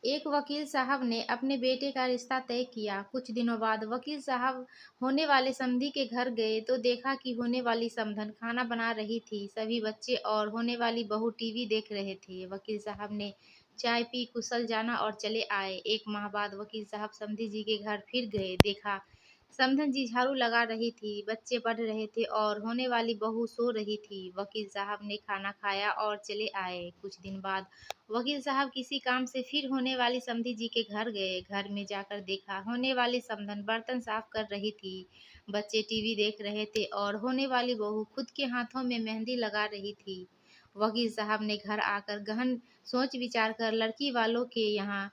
एक वकील साहब ने अपने बेटे का रिश्ता तय किया। कुछ दिनों बाद वकील साहब होने वाले समधी के घर गए तो देखा कि होने वाली समधन खाना बना रही थी। सभी बच्चे और होने वाली बहू टीवी देख रहे थे। वकील साहब ने चाय पी कुशल जाना और चले आए। एक माह बाद वकील साहब समधी जी के घर फिर गए। देखा समधन जी झाड़ू लगा रही थी, बच्चे पढ़ रहे थे और होने वाली बहू सो रही थी। वकील साहब ने खाना खाया और चले आए। कुछ दिन बाद वकील साहब किसी काम से फिर होने वाली समधी जी के घर गए। घर में जाकर देखा होने वाली समधन बर्तन साफ कर रही थी, बच्चे टीवी देख रहे थे और होने वाली बहू खुद के हाथों में मेहंदी लगा रही थी। वकील साहब ने घर आकर गहन सोच विचार कर लड़की वालों के यहाँ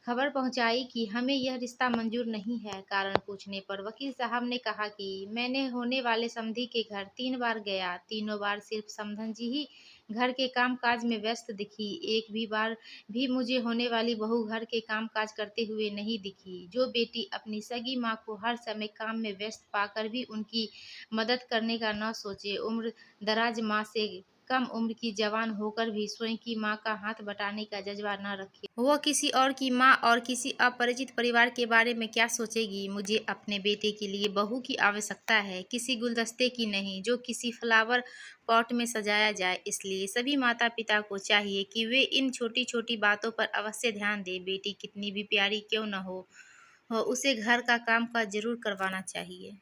खबर पहुंचाई कि हमें यह रिश्ता मंजूर नहीं है। कारण पूछने पर वकील साहब ने कहा कि मैंने होने वाले समधी के घर 3 बार गया, तीनों बार सिर्फ समधन जी ही घर के काम काज में व्यस्त दिखी। एक भी बार भी मुझे होने वाली बहू घर के काम काज करते हुए नहीं दिखी। जो बेटी अपनी सगी माँ को हर समय काम में व्यस्त पाकर भी उनकी मदद करने का न सोचे, उम्र दराज माँ से कम उम्र की जवान होकर भी स्वयं की माँ का हाथ बटाने का जज्बा न रखे, वह किसी और की माँ और किसी अपरिचित परिवार के बारे में क्या सोचेगी। मुझे अपने बेटे के लिए बहू की आवश्यकता है, किसी गुलदस्ते की नहीं जो किसी फ्लावर पॉट में सजाया जाए। इसलिए सभी माता पिता को चाहिए कि वे इन छोटी छोटी बातों पर अवश्य ध्यान दें। बेटी कितनी भी प्यारी क्यों न हो, उसे घर का काम काज जरूर करवाना चाहिए।